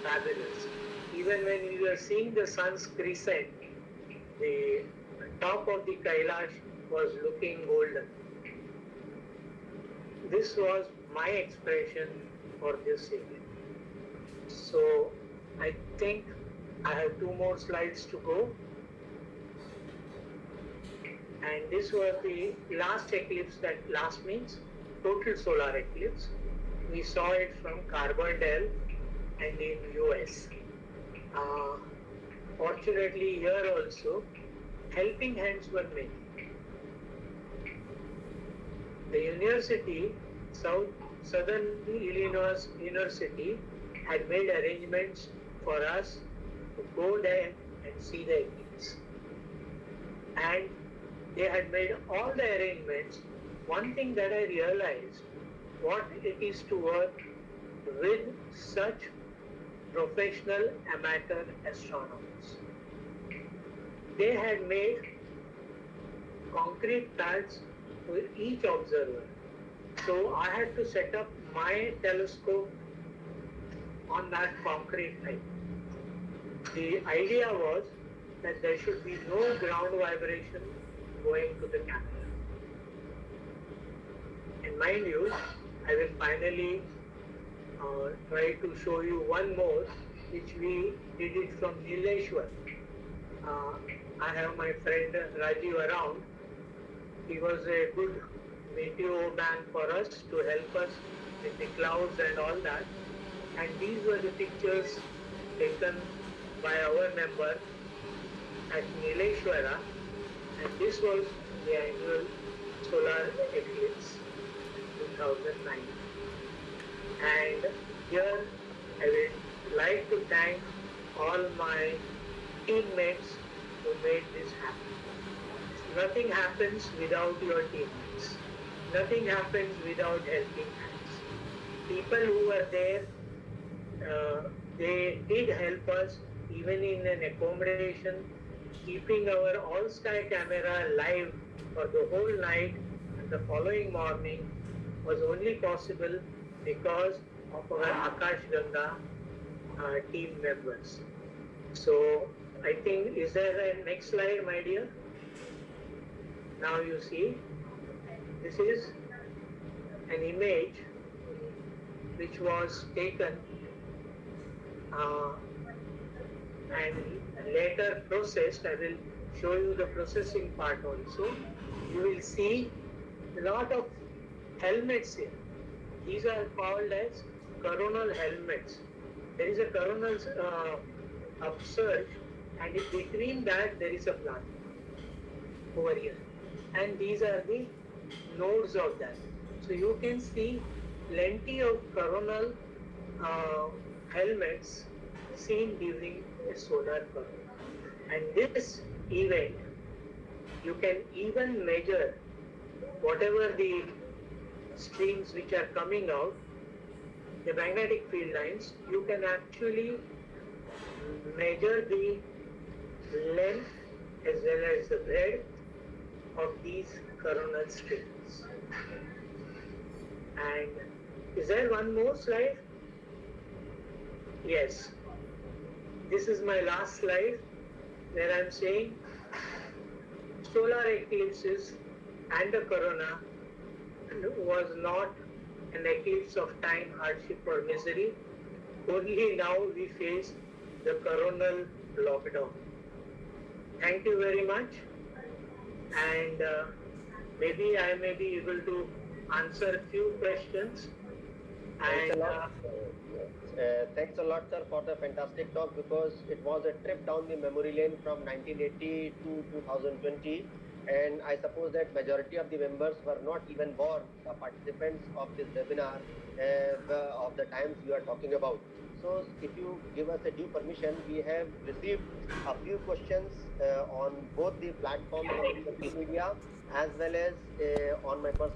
fabulous. Even when we were seeing the sun's crescent, the top of the Kailash was looking golden. This was my expression for this evening. So I think I have 2 more slides to go. And this was the last eclipse, that last means total solar eclipse. We saw it from Carbondale and in US. Fortunately here also, helping hands were made. The university, Southern Illinois University, had made arrangements for us to go there and see the eclipse. And they had made all the arrangements. One thing that I realized, what it is to work with such professional amateur astronomers. They had made concrete pads for each observer. So I had to set up my telescope on that concrete type. The idea was that there should be no ground vibration going to the camera. And mind you, I will finally try to show you one more, which we did it from Nileshwar. I have my friend Rajiv around. He was a good meteor man for us to help us with the clouds and all that. And these were the pictures taken by our member at Nileshwara. And this was the annual solar eclipse 2009. And here I would like to thank all my teammates who made this happen. Nothing happens without your teammates. Nothing happens without helping hands. People who were there, they did help us even in an accommodation, keeping our all-sky camera live for the whole night, and the following morning was only possible because of our Akash Ganga team members. So I think, is there a next slide, my dear? Now you see, this is an image which was taken and later processed. I will show you the processing part also. You will see a lot of helmets here. These are called as coronal helmets. There is a coronal upsurge, and in between that there is a plant over here. And these are the nodes of that. So you can see plenty of coronal helmets seen during a solar corona. And this event, you can even measure whatever the streams which are coming out, the magnetic field lines. You can actually measure the length as well as the breadth of these coronal streams. And is there one more slide? Yes. This is my last slide where I am saying solar eclipses and the corona was not an eclipse of time, hardship or misery. Only now we face the coronal lockdown. Thank you very much. And maybe I may be able to answer a few questions. Thanks a lot, sir, for the fantastic talk, because it was a trip down the memory lane from 1980 to 2020. And I suppose that majority of the members were not even born, the participants of this webinar of the times you are talking about. So if you give us a due permission, we have received a few questions on both the platforms of social media as well as on my personal